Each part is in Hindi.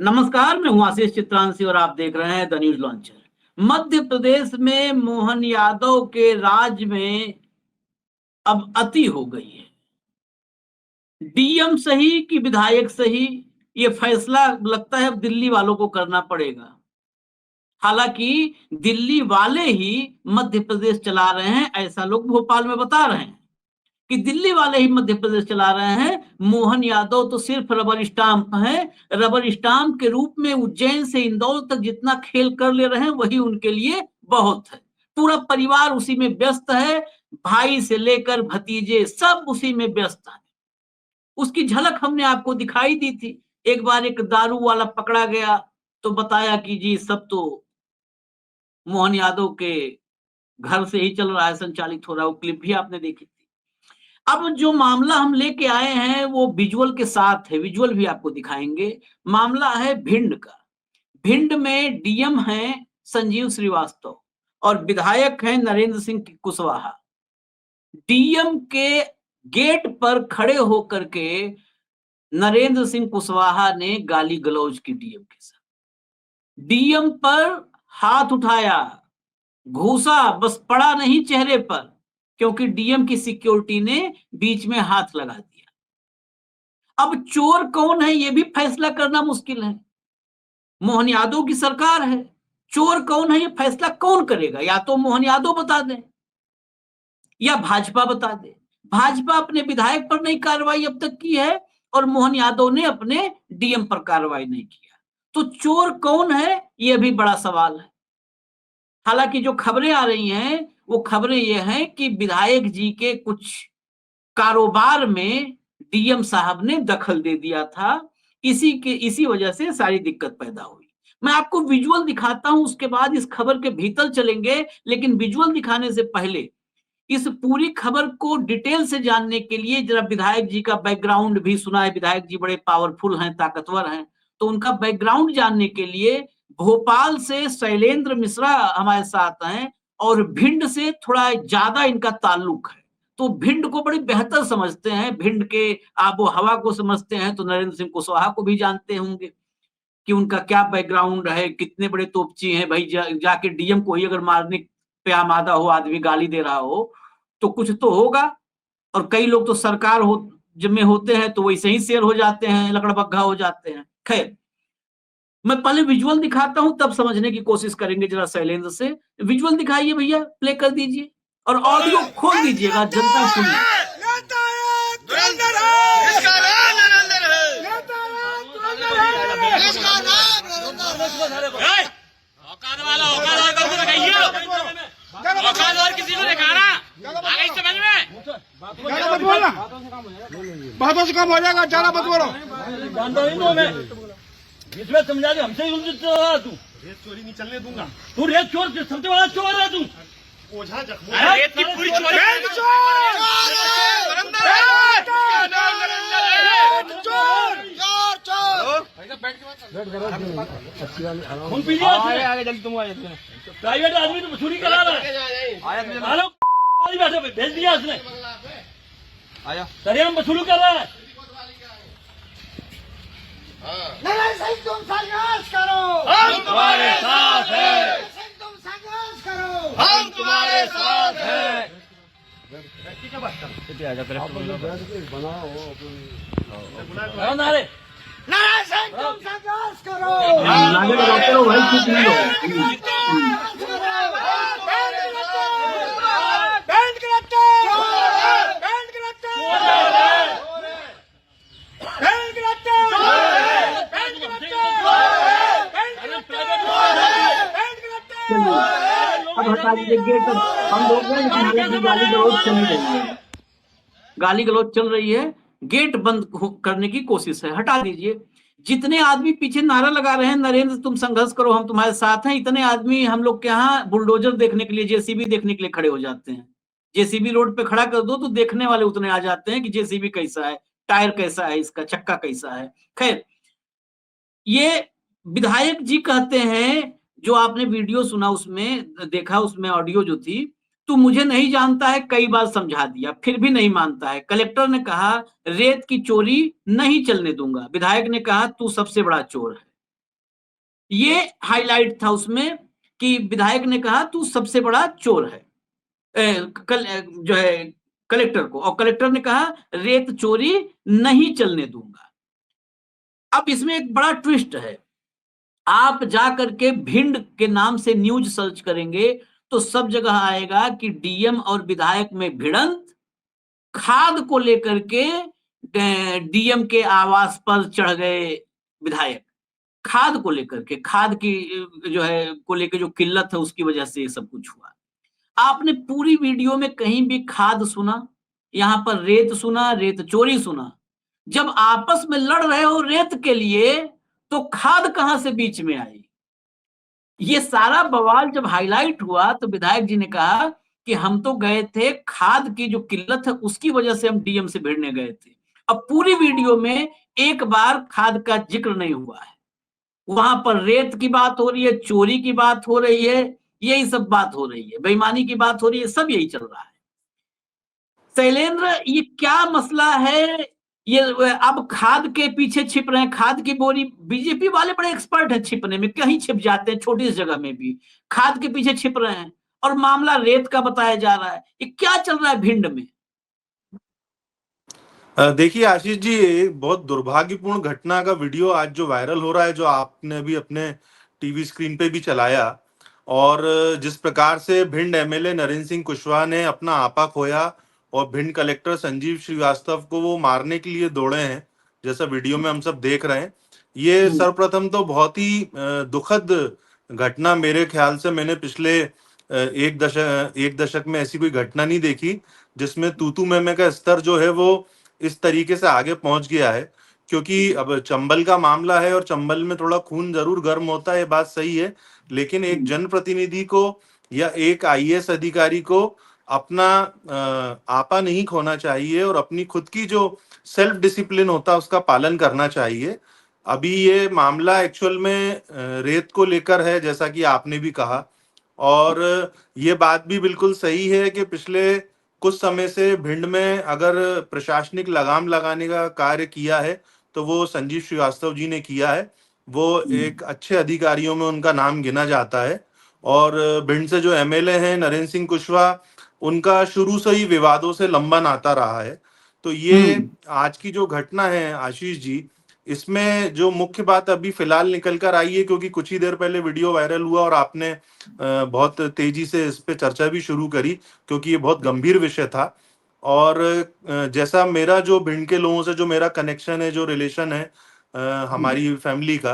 नमस्कार, मैं हूं आशीष चित्रांशी और आप देख रहे हैं the news launcher. Madhya Pradesh में मोहन यादव के राज में अब अति हो गई है। डीएम सही कि विधायक सही, ये फैसला लगता है अब दिल्ली वालों को करना पड़ेगा। हालांकि दिल्ली वाले ही मध्य प्रदेश चला रहे हैं, ऐसा लोग भोपाल में बता रहे हैं कि दिल्ली वाले ही मध्य प्रदेश चला रहे हैं। मोहन यादव तो सिर्फ रबर स्टाम्प है। रबर स्टाम्प के रूप में उज्जैन से इंदौर तक जितना खेल कर ले रहे हैं वही उनके लिए बहुत है। पूरा परिवार उसी में व्यस्त है, भाई से लेकर भतीजे सब उसी में व्यस्त है। उसकी झलक हमने आपको दिखाई दी थी। एक बार एक दारू वाला पकड़ा गया तो बताया कि जी सब तो मोहन यादव के घर से ही चल रहा है, संचालित हो रहा है। वो क्लिप भी आपने देखी थी। अब जो मामला हम लेके आए हैं वो विजुअल के साथ है, विजुअल भी आपको दिखाएंगे। मामला है भिंड का। भिंड में डीएम है संजीव श्रीवास्तव और विधायक है नरेंद्र सिंह कुशवाहा। डीएम के गेट पर खड़े होकर के नरेंद्र सिंह कुशवाहा ने गाली गलौज की डीएम के साथ। डीएम पर हाथ उठाया, घूसा, बस पड़ा नहीं चेहरे पर, क्योंकि डीएम की सिक्योरिटी ने बीच में हाथ लगा दिया। अब चोर कौन है ये भी फैसला करना मुश्किल है। मोहन यादव की सरकार है, चोर कौन है ये फैसला कौन करेगा? या तो मोहन यादव बता दें या भाजपा बता दे। भाजपा अपने विधायक पर नहीं कार्रवाई अब तक की है और मोहन यादव ने अपने डीएम पर कार्रवाई नहीं किया। तो चोर कौन है ये भी बड़ा सवाल है। हालांकि जो खबरें आ रही हैं वो खबरें ये हैं कि विधायक जी के कुछ कारोबार में डीएम साहब ने दखल दे दिया था। इसी वजह से सारी दिक्कत पैदा हुई। मैं आपको विजुअल दिखाता हूं, उसके बाद इस खबर के भीतर चलेंगे। लेकिन विजुअल दिखाने से पहले इस पूरी खबर को डिटेल से जानने के लिए जरा विधायक जी का बैकग्राउंड भी सुना है। विधायक जी बड़े पावरफुल हैं, ताकतवर हैं, तो उनका बैकग्राउंड जानने के लिए भोपाल से शैलेंद्र मिश्रा हमारे साथ हैं और भिंड से थोड़ा ज्यादा इनका ताल्लुक है। तो भिंड को बड़ी बेहतर समझते हैं, भिंड के आबो हवा को समझते हैं। तो नरेंद्र सिंह कुशवाहा को भी जानते होंगे कि उनका क्या बैकग्राउंड है, कितने बड़े तोपची हैं भाई। जाके डीएम को ही अगर मारने पे आमादा हो, आदमी गाली दे रहा हो तो कुछ तो होगा। और कई लोग तो सरकार हो जब में होते हैं तो वैसे ही शेर हो जाते हैं, लकड़बग्घा हो जाते हैं। खैर, मैं पहले विजुअल दिखाता हूं, तब समझने की कोशिश करेंगे जरा शैलेंद्र से। विजुअल दिखाइए भैया, प्ले कर दीजिए और ऑडियो खोल दीजिएगा, जनता सुनिए। किसी को दिखा रहा आगे समझ में मत बोलना, बातों से कम हो जाएगा, ज्यादा मत बोलो। जानता ही तो मैं इसमें समझा दे, हमसे ही उलझ रहा तू। रेत चोरी नहीं चलने दूंगा। तू रेत चोर, सबसे बड़ा चोर है तू। ओझा जख्म रेत की पूरी चोरी। खून पी लिया, आगे जल्दी तुम आए। प्राइवेट आदमी तो चोरी करा रहा है। भेज दिया उसने, आया सरेआम वसूली कर रहा है। नहीं सही, तुम संघर्ष करो, हम तुम्हारे साथ हैं। तुम संघर्ष करो, हम तुम्हारे साथ हैं। नारायण सिंह तुम संघर्ष करो, अब हटा दीजिए गेट, हम लोग गाली गलौज चल रही है, गाली गलौज चल रही है, गेट बंद करने की कोशिश है, हटा दीजिए। जितने आदमी पीछे नारा लगा रहे हैं नरेंद्र तुम संघर्ष करो, हम तुम्हारे साथ हैं, इतने आदमी हम लोग के यहाँ बुलडोजर देखने के लिए, जेसीबी देखने के लिए खड़े हो जाते हैं। जेसीबी रोड पे खड़ा कर दो तो देखने वाले उतने आ जाते हैं कि जेसीबी कैसा है, टायर कैसा है, इसका चक्का कैसा है। खैर, ये विधायक जी कहते हैं, जो आपने वीडियो सुना उसमें देखा, उसमें ऑडियो जो थी, तू मुझे नहीं जानता है, कई बार समझा दिया फिर भी नहीं मानता है। कलेक्टर ने कहा रेत की चोरी नहीं चलने दूंगा, विधायक ने कहा तू सबसे बड़ा चोर है। ये हाईलाइट था उसमें कि विधायक ने कहा तू सबसे बड़ा चोर है, जो है कलेक्टर को, और कलेक्टर ने कहा रेत चोरी नहीं चलने दूंगा। अब इसमें एक बड़ा ट्विस्ट है, आप जा करके भिंड के नाम से न्यूज सर्च करेंगे तो सब जगह आएगा कि डीएम और विधायक में भिड़ंत, खाद को लेकर के डीएम के आवास पर चढ़ गए विधायक, खाद को लेकर के, खाद की जो है को लेकर जो किल्लत है उसकी वजह से ये सब कुछ हुआ। आपने पूरी वीडियो में कहीं भी खाद सुना, यहाँ पर रेत सुना, रेत चोरी सुना। जब आपस में लड़ रहे हो रेत के लिए तो खाद कहां से बीच में आई? ये सारा बवाल जब हाईलाइट हुआ तो विधायक जी ने कहा कि हम तो गए थे, खाद की जो किल्लत है उसकी वजह से हम डीएम से भिड़ने गए थे। अब पूरी वीडियो में एक बार खाद का जिक्र नहीं हुआ है, वहां पर रेत की बात हो रही है, चोरी की बात हो रही है, यही सब बात हो रही है, बेईमानी की बात हो रही है, सब यही चल रहा है। शैलेंद्र, ये क्या मसला है? ये अब खाद के पीछे छिप रहे हैं, खाद की बोरी, बीजेपी वाले बड़े एक्सपर्ट है छिपने में, कहीं छिप जाते हैं, छोटी सी जगह में भी खाद के पीछे छिप रहे हैं, और मामला रेत का बताया जा रहा है। ये क्या चल रहा है भिंड में? देखिए आशीष जी, एक बहुत दुर्भाग्यपूर्ण घटना का वीडियो आज जो वायरल हो रहा है, जो आपने भी अपने टीवी स्क्रीन पे भी चलाया, और जिस प्रकार से भिंड एमएलए नरेंद्र सिंह कुशवाहा ने अपना आपा खोया और भिंड कलेक्टर संजीव श्रीवास्तव को वो मारने के लिए दौड़े हैं, जैसा वीडियो में हम सब देख रहे हैं, ये सर्वप्रथम तो बहुत ही दुखद घटना, मेरे ख्याल से मैंने पिछले एक दशक में ऐसी कोई घटना नहीं देखी जिसमें तूतू मैमे का स्तर जो है वो इस तरीके से आगे पहुंच गया है। क्योंकि अब चंबल का मामला है और चंबल में थोड़ा खून जरूर गर्म होता है, ये बात सही है, लेकिन एक जनप्रतिनिधि को या एक आईएएस अधिकारी को अपना आपा नहीं खोना चाहिए और अपनी खुद की जो सेल्फ डिसिप्लिन होता है उसका पालन करना चाहिए। अभी ये मामला एक्चुअल में रेत को लेकर है, जैसा कि आपने भी कहा, और ये बात भी बिल्कुल सही है कि पिछले कुछ समय से भिंड में अगर प्रशासनिक लगाम लगाने का कार्य किया है तो वो संजीव श्रीवास्तव जी ने किया है। वो एक अच्छे अधिकारियों में उनका नाम गिना जाता है, और भिंड से जो एमएलए हैं नरेंद्र सिंह कुशवाहा, उनका शुरू से ही विवादों से लंबा नाता रहा है। तो ये आज की जो घटना है आशीष जी, इसमें जो मुख्य बात अभी फिलहाल निकल कर आई है, क्योंकि कुछ ही देर पहले वीडियो वायरल हुआ और आपने बहुत तेजी से इस पे चर्चा भी शुरू करी, क्योंकि ये बहुत गंभीर विषय था। और जैसा मेरा जो भिंड के लोगों से जो मेरा कनेक्शन है, जो रिलेशन है हमारी फैमिली का,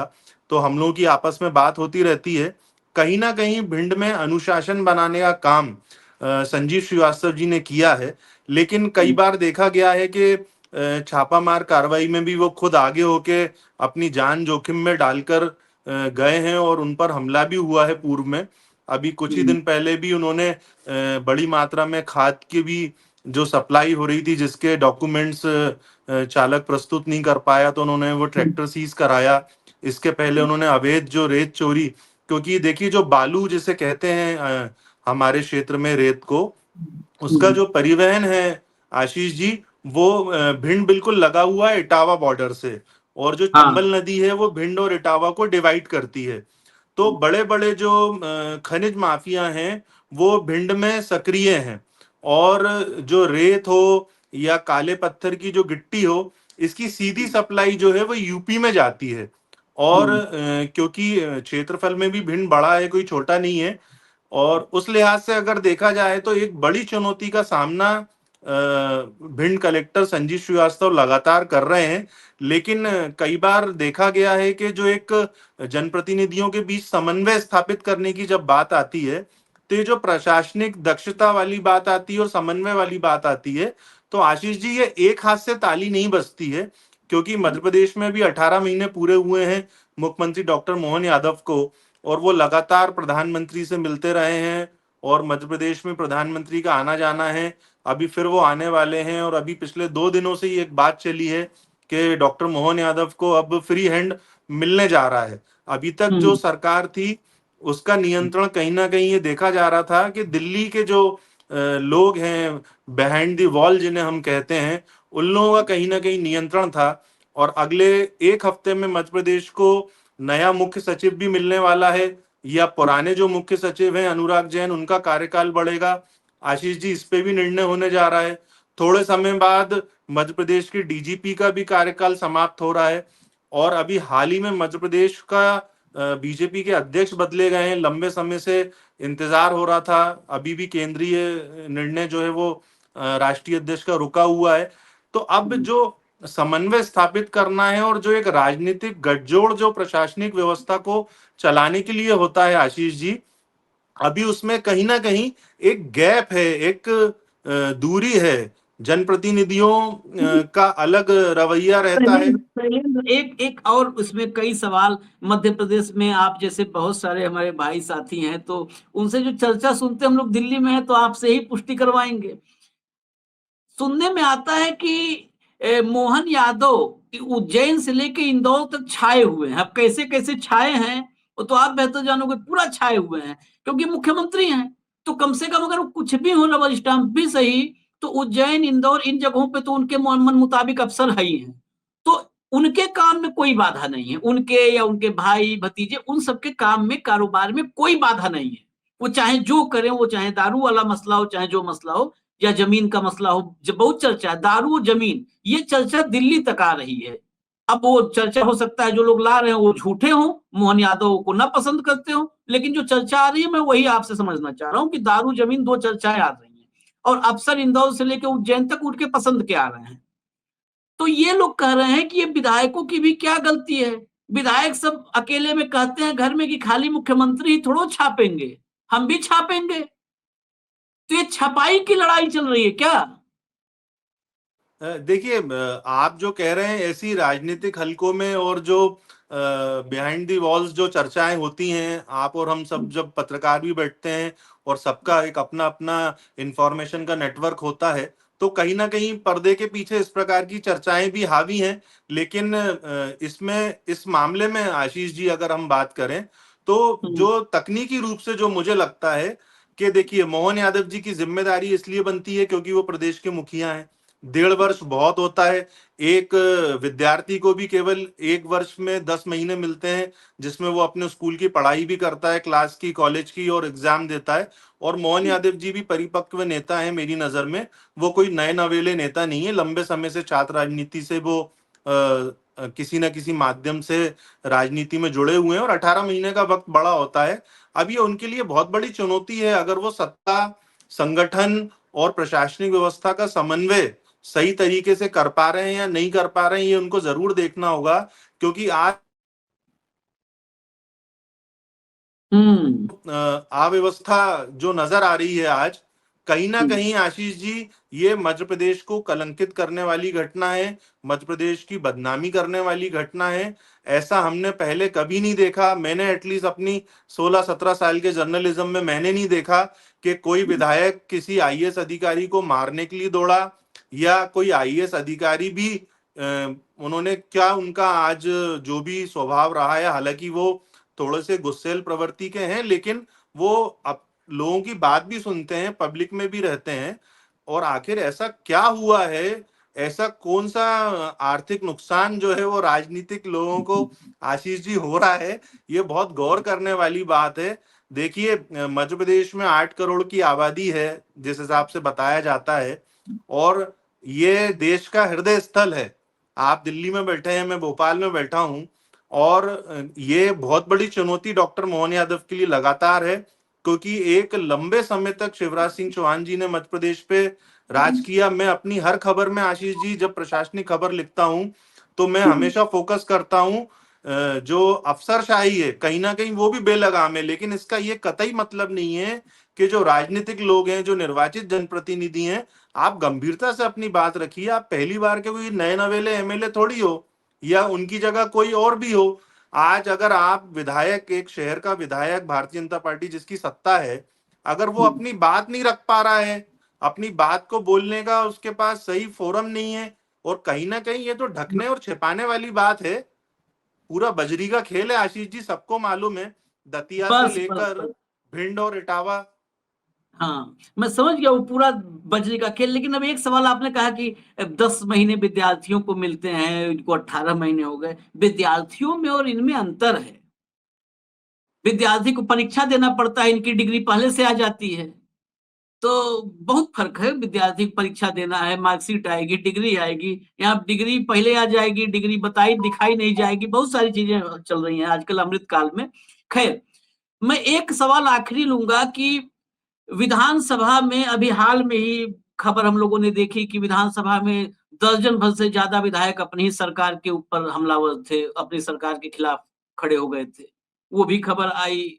तो हम लोगों की आपस में बात होती रहती है। कहीं ना कहीं भिंड में अनुशासन बनाने का काम संजीव श्रीवास्तव जी ने किया है, लेकिन कई बार देखा गया है कि छापामार कार्रवाई में भी वो खुद आगे होके अपनी जान जोखिम में डालकर गए हैं, और उन पर हमला भी हुआ है पूर्व में। अभी कुछ ही दिन पहले भी उन्होंने बड़ी मात्रा में खाद की भी जो सप्लाई हो रही थी, जिसके डॉक्यूमेंट्स चालक प्रस्तुत नहीं कर पाया, तो उन्होंने वो ट्रैक्टर सीज कराया। इसके पहले उन्होंने अवैध जो रेत चोरी, क्योंकि देखिए जो बालू जिसे कहते हैं हमारे क्षेत्र में रेत को, उसका जो परिवहन है आशीष जी, वो भिंड बिल्कुल लगा हुआ है इटावा बॉर्डर से, और जो चंबल नदी है वो भिंड और इटावा को डिवाइड करती है। तो बड़े बड़े जो खनिज माफिया हैं वो भिंड में सक्रिय हैं, और जो रेत हो या काले पत्थर की जो गिट्टी हो, इसकी सीधी सप्लाई जो है वो यूपी में जाती है। और क्योंकि क्षेत्रफल में भी भिंड बड़ा है, कोई छोटा नहीं है, और उस लिहाज से अगर देखा जाए तो एक बड़ी चुनौती का सामना भिंड कलेक्टर संजीव श्रीवास्तव लगातार कर रहे हैं। लेकिन कई बार देखा गया है कि जो एक जनप्रतिनिधियों के बीच समन्वय स्थापित करने की जब बात आती है, तो ये जो प्रशासनिक दक्षता वाली बात आती है और समन्वय वाली बात आती है, तो आशीष जी ये एक हाथ से ताली नहीं बजती है। क्योंकि मध्य प्रदेश में भी 18 महीने पूरे हुए हैं मुख्यमंत्री डॉक्टर मोहन यादव को, और वो लगातार प्रधानमंत्री से मिलते रहे हैं, और मध्य प्रदेश में प्रधानमंत्री का आना जाना है, अभी फिर वो आने वाले हैं। और अभी पिछले 2 दिनों से ही एक बात चली है कि डॉक्टर मोहन यादव को अब फ्री हैंड मिलने जा रहा है। अभी तक जो सरकार थी उसका नियंत्रण कहीं ना कहीं ये देखा जा रहा था कि दिल्ली के जो लोग हैं बिहाइंड द वॉल जिन्हें हम कहते हैं, उन लोगों का कहीं ना कहीं नियंत्रण था। और अगले एक हफ्ते में मध्य प्रदेश को नया मुख्य सचिव भी मिलने वाला है, या पुराने जो मुख्य सचिव हैं अनुराग जैन उनका कार्यकाल बढ़ेगा? आशीष जी, इस पे भी निर्णय होने जा रहा है। थोड़े समय बाद मध्य प्रदेश के डीजीपी का भी कार्यकाल समाप्त हो रहा है, और अभी हाल ही में मध्य प्रदेश का बीजेपी के अध्यक्ष बदले गए हैं। लंबे समय से इंतजार हो रहा था, अभी भी केंद्रीय निर्णय जो है वो राष्ट्रीय अध्यक्ष का रुका हुआ है। तो अब जो समन्वय स्थापित करना है और जो एक राजनीतिक गठजोड़ जो प्रशासनिक व्यवस्था को चलाने के लिए होता है आशीष जी, अभी उसमें कहीं ना कहीं एक गैप है, एक दूरी है। जनप्रतिनिधियों का अलग रवैया रहता है। एक एक और उसमें कई सवाल, मध्य प्रदेश में आप जैसे बहुत सारे हमारे भाई साथी हैं, तो उनसे जो चर्चा सुनते हम लोग दिल्ली में है, तो आपसे ही पुष्टि करवाएंगे। सुनने में आता है कि मोहन यादव उज्जैन से लेके इंदौर तक छाए हुए हैं। अब कैसे कैसे छाए हैं वो तो आप बेहतर जानोगे, पूरा छाए हुए हैं क्योंकि मुख्यमंत्री हैं। तो कम से कम अगर कुछ भी हो, रबर स्टाम्प भी सही, तो उज्जैन इंदौर इन जगहों पे तो उनके मन मुताबिक अफसर है ही हैं। तो उनके काम में कोई बाधा नहीं है, उनके या उनके भाई भतीजे उन सबके काम में, कारोबार में कोई बाधा नहीं है। वो चाहे जो करें, वो चाहे दारू वाला मसला हो, चाहे जो मसला हो, या जमीन का मसला हो। जब बहुत चर्चा है दारू और जमीन, ये चर्चा दिल्ली तक आ रही है। अब वो चर्चा हो सकता है जो लोग ला रहे हैं वो झूठे हों, मोहन यादव को ना पसंद करते हो, लेकिन जो चर्चा आ रही है मैं वही आपसे समझना चाह रहा हूँ कि दारू जमीन दो चर्चाएं आ रही हैं, और अफसर इंदौर से लेकर उज्जैन तक उठ के पसंद के आ रहे हैं। तो ये लोग कह रहे हैं कि ये विधायकों की भी क्या गलती है। विधायक सब अकेले में कहते हैं घर में कि खाली मुख्यमंत्री ही थोड़ो छापेंगे, हम भी छापेंगे। तो ये छपाई की लड़ाई चल रही है क्या? देखिए, आप जो कह रहे हैं ऐसी राजनीतिक हलकों में और जो बिहाइंड दी वॉल्स जो चर्चाएं होती हैं, आप और हम सब जब पत्रकार भी बैठते हैं और सबका एक अपना अपना इंफॉर्मेशन का नेटवर्क होता है, तो कहीं ना कहीं पर्दे के पीछे इस प्रकार की चर्चाएं भी हावी हैं। लेकिन इसमें इस मामले में आशीष जी अगर हम बात करें, तो जो तकनीकी रूप से जो मुझे लगता है कि देखिए, मोहन यादव जी की जिम्मेदारी इसलिए बनती है क्योंकि वो प्रदेश के मुखिया हैं। 1.5 वर्ष बहुत होता है। एक विद्यार्थी को भी केवल 1 वर्ष में 10 महीने मिलते हैं, जिसमें वो अपने स्कूल की पढ़ाई भी करता है, क्लास की, कॉलेज की, और एग्जाम देता है। और मोहन यादव जी भी परिपक्व नेता है मेरी नजर में। वो कोई नए नवेले नेता नहीं है, लंबे समय से छात्र राजनीति से वो किसी न किसी माध्यम से राजनीति में जुड़े हुए हैं, और 18 महीने का वक्त बड़ा होता है। अब ये उनके लिए बहुत बड़ी चुनौती है, अगर वो सत्ता, संगठन और प्रशासनिक व्यवस्था का समन्वय सही तरीके से कर पा रहे हैं या नहीं कर पा रहे हैं, ये उनको जरूर देखना होगा। क्योंकि आज अव्यवस्था जो नजर आ रही है आज, कहीं ना कहीं आशीष जी, ये मध्य प्रदेश को कलंकित करने वाली घटना है, मध्य प्रदेश की बदनामी करने वाली घटना है। ऐसा हमने पहले कभी नहीं देखा। मैंने एटलीस्ट अपनी 16-17 साल के जर्नलिज्म में मैंने नहीं देखा कि कोई विधायक किसी आईएएस अधिकारी को मारने के लिए दौड़ा, या कोई आईएएस अधिकारी भी उन्होंने क्या, उनका आज जो भी स्वभाव रहा है, हालांकि वो थोड़े से गुस्सेल प्रवृत्ति के हैं, लेकिन वो अब लोगों की बात भी सुनते हैं, पब्लिक में भी रहते हैं। और आखिर ऐसा क्या हुआ है, ऐसा कौन सा आर्थिक नुकसान जो है वो राजनीतिक लोगों को आशीष जी हो रहा है, ये बहुत गौर करने वाली बात है। देखिए, मध्य प्रदेश में 8 करोड़ की आबादी है जिस हिसाब से बताया जाता है, और ये देश का हृदय स्थल है। आप दिल्ली में बैठे हैं, मैं भोपाल में बैठा हूं, और ये बहुत बड़ी चुनौती डॉक्टर मोहन यादव के लिए लगातार है, क्योंकि एक लंबे समय तक शिवराज सिंह चौहान जी ने मध्य प्रदेश पे राज किया। मैं अपनी हर खबर में आशीष जी, जब प्रशासनिक खबर लिखता हूं, तो मैं हमेशा फोकस करता हूं जो अफसरशाही है कहीं ना कहीं वो भी बेलगाम है। लेकिन इसका ये कतई मतलब नहीं है कि जो राजनीतिक लोग हैं, जो निर्वाचित जनप्रतिनिधि हैं, आप गंभीरता से अपनी बात रखिए। आप पहली बार के कोई नए नवेले एमएलए थोड़ी हो, या उनकी जगह कोई और भी हो। आज अगर आप विधायक, एक शहर का विधायक, भारतीय जनता पार्टी जिसकी सत्ता है, अगर वो अपनी बात नहीं रख पा रहा है, अपनी बात को बोलने का उसके पास सही फोरम नहीं है, और कहीं ना कहीं ये तो ढकने और छिपाने वाली बात है। पूरा बजरी का खेल है आशीष जी, सबको मालूम है, दतिया से बस बस लेकर बस। भिंड और इटावा। हाँ, मैं समझ गया वो पूरा बजने का खेल। लेकिन अब एक सवाल आपने कहा कि 10 महीने विद्यार्थियों को मिलते हैं, इनको 18 महीने हो गए। विद्यार्थियों में और इनमें अंतर है। विद्यार्थी को परीक्षा देना पड़ता है, इनकी डिग्री पहले से आ जाती है। तो बहुत फर्क है, विद्यार्थी को परीक्षा देना है, मार्कशीट आएगी, डिग्री आएगी। यहाँ डिग्री पहले आ जाएगी, डिग्री बताई दिखाई नहीं जाएगी, बहुत सारी चीजें चल रही हैं आजकल अमृत काल में। खैर, मैं एक सवाल आखिरी लूंगा कि विधानसभा में अभी हाल में ही खबर हम लोगों ने देखी कि विधानसभा में दर्जन भर से ज्यादा विधायक अपनी ही सरकार के ऊपर हमलावर थे, अपनी सरकार के खिलाफ खड़े हो गए थे। वो भी खबर आई।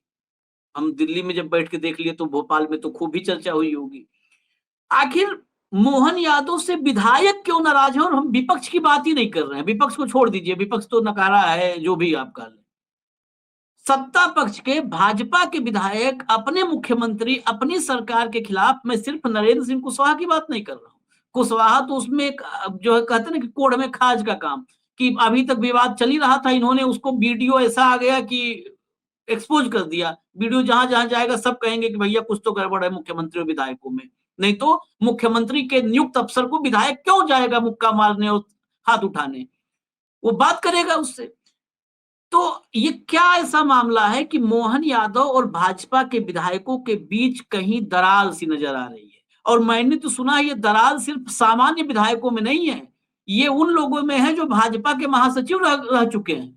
हम दिल्ली में जब बैठ के देख लिए तो भोपाल में तो खूब ही चर्चा हुई होगी। आखिर मोहन यादव से विधायक क्यों नाराज है? और हम विपक्ष की बात ही नहीं कर रहे हैं, विपक्ष को छोड़ दीजिए, विपक्ष तो नकारा है, जो भी आप कह लें। सत्ता पक्ष के भाजपा के विधायक अपने मुख्यमंत्री, अपनी सरकार के खिलाफ, मैं सिर्फ नरेंद्र सिंह कुशवाहा की बात नहीं कर रहा हूं। कुशवाहा तो उसमें एक जो है कहते ना कि कोड़ में खाज का काम, कि अभी तक विवाद चल ही रहा था, इन्होंने उसको वीडियो ऐसा आ गया कि एक्सपोज कर दिया। वीडियो जहां जहां जाएगा सब कहेंगे कि भैया कुछ तो गड़बड़ है मुख्यमंत्री और विधायकों में। नहीं तो मुख्यमंत्री के नियुक्त अफसर को विधायक क्यों जाएगा मुक्का मारने और हाथ उठाने? वो बात करेगा उससे। तो ये क्या ऐसा मामला है कि मोहन यादव और भाजपा के विधायकों के बीच कहीं दरार सी नजर आ रही है? और मैंने तो सुना है ये दरार सिर्फ सामान्य विधायकों में नहीं है, ये उन लोगों में है जो भाजपा के महासचिव रह चुके हैं।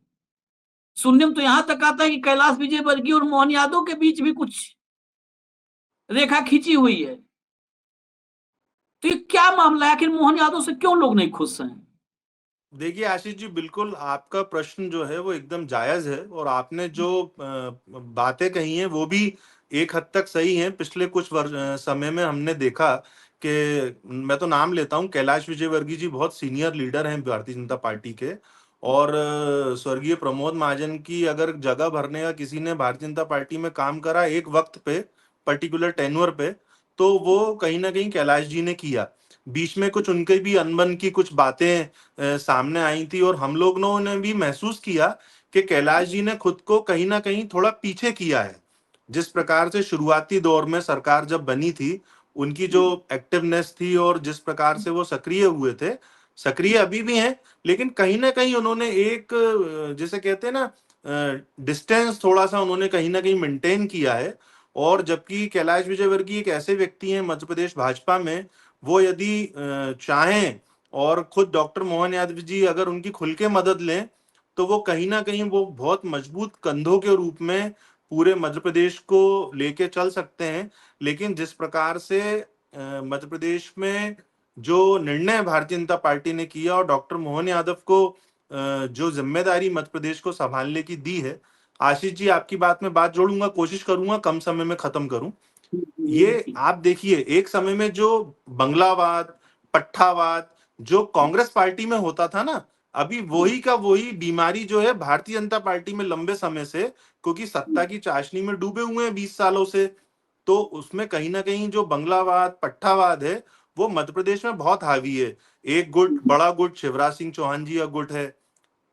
सुनने में तो यहां तक आता है कि कैलाश विजयवर्गीय और मोहन यादव के बीच भी कुछ रेखा खींची हुई है। तो ये क्या मामला है? आखिर मोहन यादव से क्यों लोग नहीं खुश हैं? देखिए आशीष जी, बिल्कुल आपका प्रश्न जो है वो एकदम जायज है, और आपने जो बातें कही हैं वो भी एक हद तक सही हैं। पिछले कुछ समय में हमने देखा कि, मैं तो नाम लेता हूं, कैलाश विजयवर्गीय जी बहुत सीनियर लीडर हैं भारतीय जनता पार्टी के, और स्वर्गीय प्रमोद महाजन की अगर जगह भरने का किसी ने भारतीय जनता पार्टी में काम करा एक वक्त पे, पर्टिकुलर टेन्योर पे, तो वो कहीं ना कहीं कैलाश जी ने किया। बीच में कुछ उनके भी अनबन की कुछ बातें सामने आई थी, और हम लोगों ने भी महसूस किया कि कैलाश जी ने खुद को कहीं ना कहीं थोड़ा पीछे किया है। जिस प्रकार से शुरुआती दौर में सरकार जब बनी थी, उनकी जो एक्टिवनेस थी और जिस प्रकार से वो सक्रिय हुए थे, सक्रिय अभी भी हैं, लेकिन कहीं ना कहीं उन्होंने एक जिसे कहते हैं ना, डिस्टेंस थोड़ा सा उन्होंने कहीं ना कहीं मेंटेन किया है। और जबकि कैलाश विजयवर्गीय एक ऐसे व्यक्ति हैं मध्य प्रदेश भाजपा में, वो यदि चाहें और खुद डॉक्टर मोहन यादव जी अगर उनकी खुल के मदद लें, तो वो कहीं ना कहीं वो बहुत मजबूत कंधों के रूप में पूरे मध्य प्रदेश को लेके चल सकते हैं। लेकिन जिस प्रकार से मध्य प्रदेश में जो निर्णय भारतीय जनता पार्टी ने किया और डॉक्टर मोहन यादव को जो जिम्मेदारी मध्य प्रदेश को संभालने की दी है, आशीष जी आपकी बात में बात जोड़ूंगा, कोशिश करूंगा कम समय में खत्म करूं। ये आप देखिए, एक समय में जो बंगलावाद, पट्टावाद जो कांग्रेस पार्टी में होता था ना, अभी वही का वही बीमारी जो है भारतीय जनता पार्टी में लंबे समय से, क्योंकि सत्ता की चाशनी में डूबे हुए हैं 20 सालों से, तो उसमें कहीं ना कहीं जो बंगलावाद, पट्टावाद है वो मध्य प्रदेश में बहुत हावी है। एक गुट, बड़ा गुट शिवराज सिंह चौहान जी का गुट है,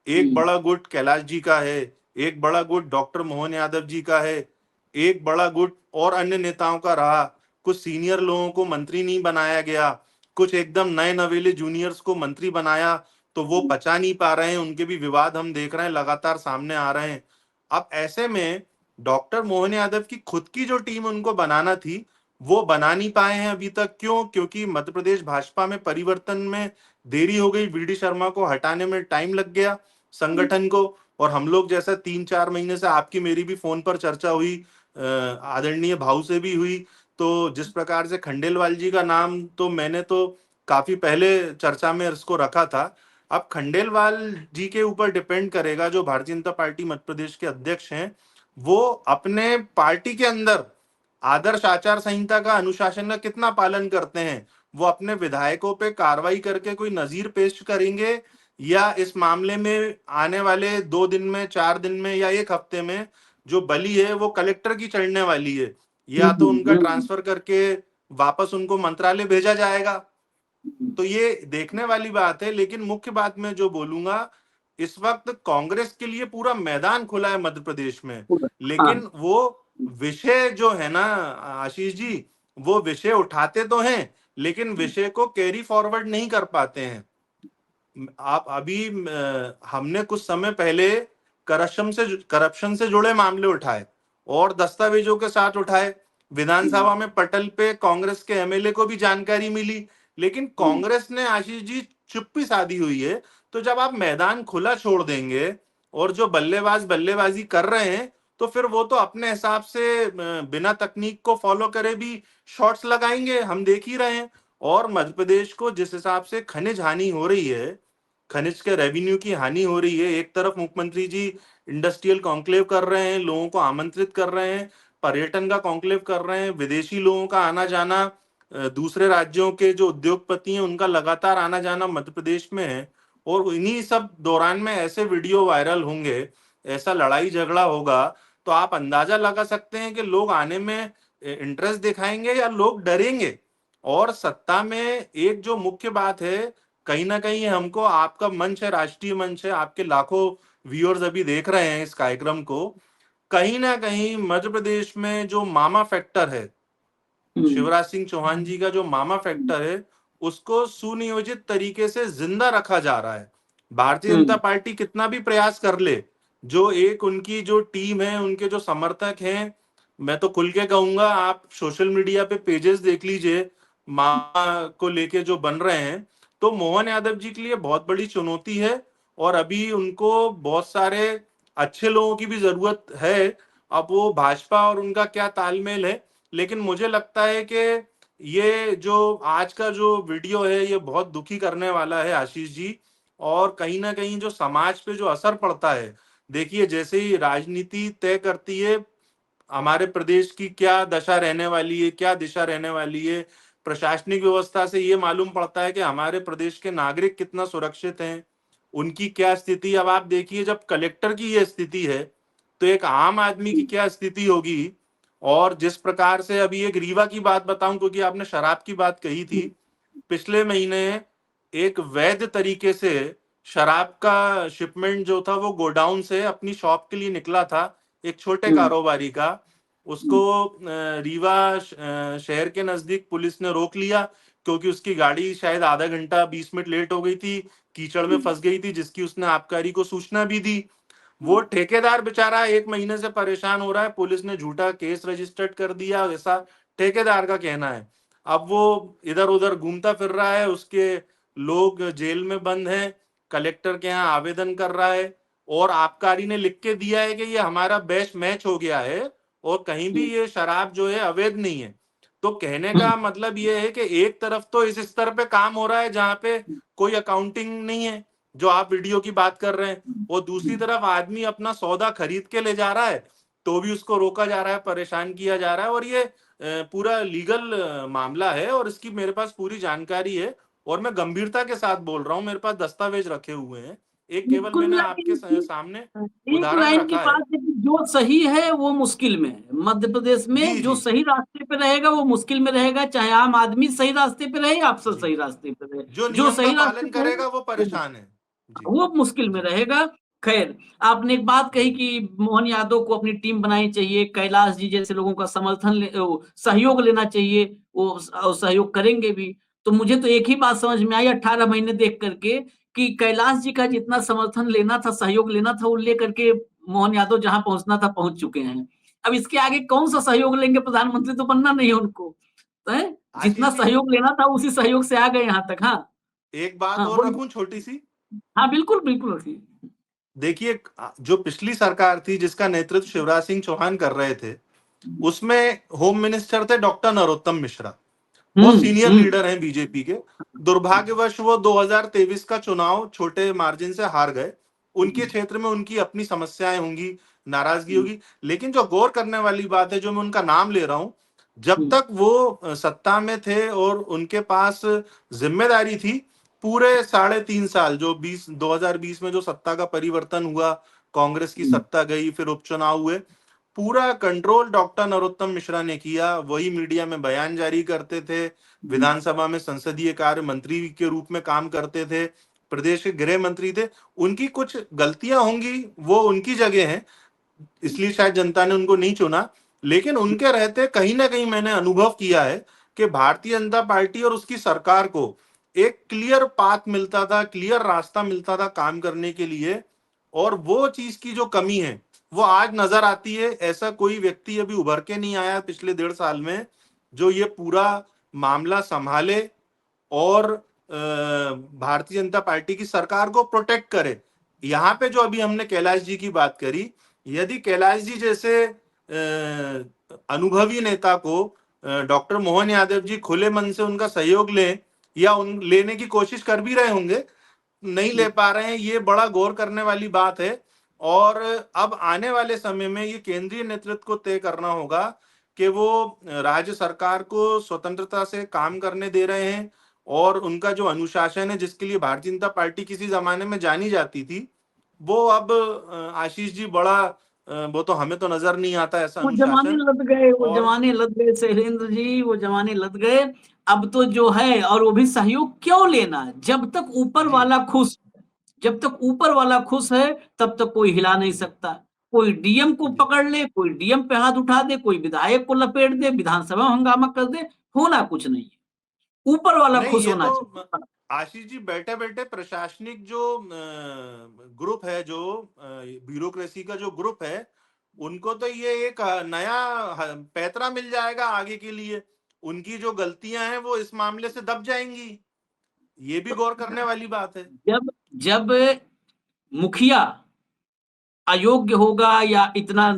एक बड़ा गुट कैलाश जी का है, एक बड़ा गुट डॉक्टर मोहन यादव जी का है, एक बड़ा गुट और अन्य नेताओं का रहा। कुछ सीनियर लोगों को मंत्री नहीं बनाया गया, कुछ एकदम नए नवेले जूनियर्स को मंत्री बनाया, तो वो पचा नहीं पा रहे हैं, उनके भी विवाद हम देख रहे हैं लगातार सामने आ रहे हैं। अब ऐसे में डॉक्टर मोहन यादव की खुद की जो टीम उनको बनाना थी वो बना नहीं पाए हैं अभी तक। क्यों? क्योंकि मध्य प्रदेश भाजपा में परिवर्तन में देरी हो गई, वीडी शर्मा को हटाने में टाइम लग गया संगठन को। और हम लोग जैसा 3-4 महीने से आपकी मेरी भी फोन पर चर्चा हुई, आदरणीय भाऊ से भी हुई, तो जिस प्रकार से खंडेलवाल जी का नाम तो मैंने तो काफी पहले चर्चा में इसको रखा था। अब खंडेलवाल जी के ऊपर डिपेंड करेगा, जो भारतीय जनता पार्टी मध्य प्रदेश के अध्यक्ष हैं, वो अपने पार्टी के अंदर आदर्श आचार संहिता का, अनुशासन का कितना पालन करते हैं। वो अपने विधायकों पे कार्रवाई करके कोई नजीर पेश करेंगे, या इस मामले में आने वाले 2 दिन में, 4 दिन में या 1 हफ्ते में जो बलि है वो कलेक्टर की चढ़ने वाली है, या तो उनका ट्रांसफर करके वापस उनको मंत्रालय भेजा जाएगा। तो ये देखने वाली बात है। लेकिन मुख्य बात मैं जो बोलूंगा, इस वक्त कांग्रेस के लिए पूरा मैदान खुला है मध्य प्रदेश में, लेकिन वो विषय जो है ना आशीष जी, वो विषय उठाते तो हैं लेकिन विषय को कैरी फॉरवर्ड नहीं कर पाते हैं। आप अभी हमने कुछ समय पहले करप्शन से जुड़े मामले उठाए और दस्तावेजों के साथ उठाए। विधानसभा में पटल पे कांग्रेस के एमएलए को भी जानकारी मिली, लेकिन कांग्रेस ने, आशीष जी, चुप्पी साधी हुई है। तो जब आप मैदान खुला छोड़ देंगे और जो बल्लेबाज बल्लेबाजी कर रहे हैं तो फिर वो तो अपने हिसाब से बिना तकनीक को फॉलो करे भी शॉट्स लगाएंगे, हम देख ही रहे हैं। और मध्य प्रदेश को जिस हिसाब से खनिज हानि हो रही है, खनिज के रेवेन्यू की हानि हो रही है, एक तरफ मुख्यमंत्री जी इंडस्ट्रियल कॉन्क्लेव कर रहे हैं, लोगों को आमंत्रित कर रहे हैं, पर्यटन का कॉन्क्लेव कर रहे हैं, विदेशी लोगों का आना जाना, दूसरे राज्यों के जो उद्योगपति हैं उनका लगातार आना जाना मध्य प्रदेश में है। और इन्हीं सब दौरान में ऐसे वीडियो वायरल होंगे, ऐसा लड़ाई झगड़ा होगा, तो आप अंदाजा लगा सकते हैं कि लोग आने में इंटरेस्ट दिखाएंगे या लोग डरेंगे। और सत्ता में एक जो मुख्य बात है, कहीं ना कहीं हमको, आपका मंच है, राष्ट्रीय मंच है, आपके लाखों व्यूअर्स अभी देख रहे हैं इस कार्यक्रम को, कहीं ना कहीं मध्य प्रदेश में जो मामा फैक्टर है, शिवराज सिंह चौहान जी का जो मामा फैक्टर है, उसको सुनियोजित तरीके से जिंदा रखा जा रहा है। भारतीय जनता पार्टी कितना भी प्रयास कर ले, जो एक उनकी जो टीम है, उनके जो समर्थक हैं, मैं तो खुल के कहूंगा, आप सोशल मीडिया पे पेजेस देख लीजिए मामा को लेके जो बन रहे हैं, तो मोहन यादव जी के लिए बहुत बड़ी चुनौती है। और अभी उनको बहुत सारे अच्छे लोगों की भी जरूरत है। अब वो भाजपा और उनका क्या तालमेल है, लेकिन मुझे लगता है कि ये जो आज का जो वीडियो है ये बहुत दुखी करने वाला है, आशीष जी। और कहीं ना कहीं जो समाज पे जो असर पड़ता है, देखिए जैसे ही राजनीति तय करती है हमारे प्रदेश की क्या दशा रहने वाली है, क्या दिशा रहने वाली है, प्रशासनिक व्यवस्था से ये मालूम पड़ता है कि हमारे प्रदेश के नागरिक कितना सुरक्षित हैं, उनकी क्या स्थिति। अब आप देखिए, जब कलेक्टर की ये स्थिति है तो एक आम आदमी की क्या स्थिति होगी। और जिस प्रकार से, अभी एक रीवा की बात बताऊं, क्योंकि आपने शराब की बात कही थी, पिछले महीने एक वैध तरीके से शराब का शिपमेंट जो था वो गोडाउन से अपनी शॉप के लिए निकला था, एक छोटे कारोबारी का, उसको रीवा शहर के नजदीक पुलिस ने रोक लिया, क्योंकि उसकी गाड़ी शायद आधा घंटा 20 मिनट लेट हो गई थी, कीचड़ में फंस गई थी, जिसकी उसने आबकारी को सूचना भी दी। वो ठेकेदार बेचारा 1 महीने से परेशान हो रहा है, पुलिस ने झूठा केस रजिस्टर्ड कर दिया, ऐसा ठेकेदार का कहना है। अब वो इधर उधर घूमता फिर रहा है, उसके लोग जेल में बंद हैं, कलेक्टर के यहाँ आवेदन कर रहा है, और आबकारी ने लिख के दिया है कि ये हमारा बेस्ट मैच हो गया है और कहीं भी ये शराब जो है अवैध नहीं है। तो कहने का मतलब ये है कि एक तरफ तो इस स्तर पे काम हो रहा है जहां पे कोई अकाउंटिंग नहीं है, जो आप वीडियो की बात कर रहे हैं, और दूसरी तरफ आदमी अपना सौदा खरीद के ले जा रहा है तो भी उसको रोका जा रहा है, परेशान किया जा रहा है। और ये पूरा लीगल मामला है और इसकी मेरे पास पूरी जानकारी है और मैं गंभीरता के साथ बोल रहा हूँ, मेरे पास दस्तावेज रखे हुए हैं। एक केवल कुल मैंने मिला आपके के सामने एक उदाहरण लाइन की रखा है। बात है कि जो सही है वो मुश्किल में है। मध्य प्रदेश जी में जो जी सही रास्ते पे रहेगा वो मुश्किल में रहेगा, चाहे आम आदमी सही रास्ते पे रहे या अफसर जी, सही रास्ते पे रहे। जो जो नियम का सही रास्ते पालन पे करेगा वो रहेगा परेशान है। जी वो मुश्किल में रहेगा। खैर, आपने एक बात कही जी कि मोहन यादव को अपनी टीम बनानी चाहिए, कैलाश जी जैसे लोगों का सहयोग लेना चाहिए, वो सहयोग करेंगे भी। तो मुझे तो एक ही बात समझ में आई 18 महीने देख करके कि कैलाश जी का जितना समर्थन लेना था, सहयोग लेना था, वो लेकर के मोहन यादव जहां पहुंचना था पहुंच चुके हैं। अब इसके आगे कौन सा सहयोग लेंगे, प्रधानमंत्री तो बनना नहीं है उनको। है? जितना आशीष जी, सहयोग लेना था उसी सहयोग से आ गए यहाँ तक। हाँ एक बात हाँ और बोलिए। रखूं छोटी सी। हाँ बिल्कुल बिल्कुल रखिए। देखिए, जो पिछली सरकार थी जिसका नेतृत्व शिवराज सिंह चौहान कर रहे थे, उसमें होम मिनिस्टर थे डॉक्टर नरोत्तम मिश्रा, बहुत सीनियर हम्म। लीडर हैं बीजेपी के। दुर्भाग्यवश वो 2023 का चुनाव छोटे मार्जिन से हार गए। उनके क्षेत्र में उनकी अपनी समस्याएं होंगी, नाराजगी होगी, लेकिन जो गौर करने वाली बात है, जो मैं उनका नाम ले रहा हूं, जब तक वो सत्ता में थे और उनके पास जिम्मेदारी थी, पूरे 3.5 साल, जो 2020 में जो सत्ता का परिवर्तन हुआ, कांग्रेस की सत्ता गई, फिर उपचुनाव हुए, पूरा कंट्रोल डॉक्टर नरोत्तम मिश्रा ने किया। वही मीडिया में बयान जारी करते थे, विधानसभा में संसदीय कार्य मंत्री के रूप में काम करते थे, प्रदेश के गृह मंत्री थे। उनकी कुछ गलतियां होंगी, वो उनकी जगह है, इसलिए शायद जनता ने उनको नहीं चुना, लेकिन उनके रहते कहीं ना कहीं मैंने अनुभव किया है कि भारतीय जनता पार्टी और उसकी सरकार को एक क्लियर पाथ मिलता था, क्लियर रास्ता मिलता था काम करने के लिए, और वो चीज की जो कमी है वो आज नजर आती है। ऐसा कोई व्यक्ति अभी उभर के नहीं आया पिछले 1.5 साल में जो ये पूरा मामला संभाले और भारतीय जनता पार्टी की सरकार को प्रोटेक्ट करे। यहाँ पे जो अभी हमने कैलाश जी की बात करी, यदि कैलाश जी जैसे अनुभवी नेता को डॉक्टर मोहन यादव जी खुले मन से उनका सहयोग लें, या उन लेने की कोशिश कर भी रहे होंगे, नहीं ले पा रहे हैं, ये बड़ा गौर करने वाली बात है। और अब आने वाले समय में ये केंद्रीय नेतृत्व को तय करना होगा कि वो राज्य सरकार को स्वतंत्रता से काम करने दे रहे हैं, और उनका जो अनुशासन है जिसके लिए भारतीय जनता पार्टी किसी जमाने में जानी जाती थी, वो अब आशीष जी बड़ा वो तो हमें तो नजर नहीं आता ऐसा वो जमाने अनुशासन। लद गए, वो और जमाने लद गए शैलेंद्र जी, वो जमाने लद गए। अब तो जो है, और वो भी सहयोग क्यों लेना, जब तक ऊपर जी वाला खुश, जब तक ऊपर वाला खुश है तब तक कोई हिला नहीं सकता। कोई डीएम को जी पकड़ ले, कोई डीएम पे हाथ उठा दे, कोई विधायक को लपेट दे, विधानसभा में हंगामा कर दे, होना कुछ नहीं है, ऊपर वाला नहीं, खुश ये होना तो चाहिए। आशीष जी बैठे बैठे प्रशासनिक जो ग्रुप है, जो ब्यूरोक्रेसी का जो ग्रुप है, उनको तो ये एक नया पैतरा मिल जाएगा आगे के लिए। उनकी जो गलतियां हैं वो इस मामले से दब जाएंगी, ये भी गौर करने वाली बात है। जब जब मुखिया अयोग्य होगा या इतना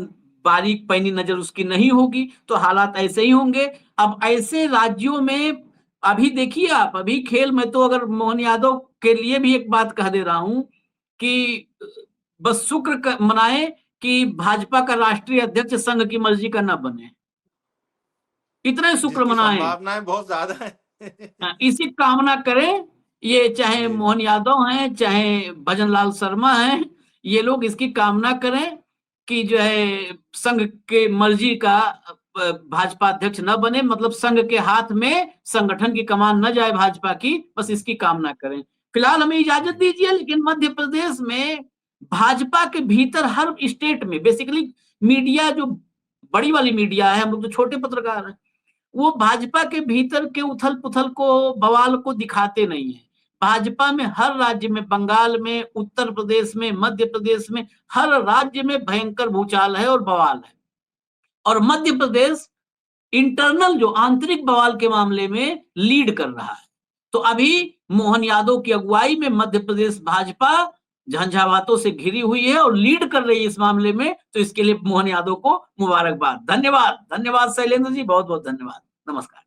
बारीक पैनी नजर उसकी नहीं होगी तो हालात ऐसे ही होंगे। अब ऐसे राज्यों में अभी देखिए आप, अभी खेल में तो अगर मोहन यादव के लिए भी एक बात कह दे रहा हूं कि बस शुक्र मनाए कि भाजपा का राष्ट्रीय अध्यक्ष संघ की मर्जी का न बने, इतना शुक्र जिसकी मनाए। संभावनाएं बहुत ज्यादा है। इसी कामना करें, ये चाहे जी मोहन यादव हैं, चाहे भजन लाल शर्मा हैं, ये लोग इसकी कामना करें कि जो है संघ के मर्जी का भाजपा अध्यक्ष न बने, मतलब संघ के हाथ में संगठन की कमान न जाए भाजपा की, बस इसकी कामना करें। फिलहाल हमें इजाजत जी दीजिए, लेकिन मध्य प्रदेश में भाजपा के भीतर हर स्टेट में बेसिकली मीडिया, जो बड़ी वाली मीडिया है, हम लोग तो छोटे पत्रकार हैं, वो भाजपा के भीतर के उथल पुथल को, बवाल को दिखाते नहीं है। भाजपा में हर राज्य में, बंगाल में, उत्तर प्रदेश में, मध्य प्रदेश में, हर राज्य में भयंकर भूचाल है और बवाल है। और मध्य प्रदेश इंटरनल जो आंतरिक बवाल के मामले में लीड कर रहा है। तो अभी मोहन यादव की अगुवाई में मध्य प्रदेश भाजपा झंझावातों से घिरी हुई है और लीड कर रही है इस मामले में, तो इसके लिए मोहन यादव को मुबारकबाद। धन्यवाद, धन्यवाद शैलेंद्र जी, बहुत बहुत धन्यवाद। नमस्कार।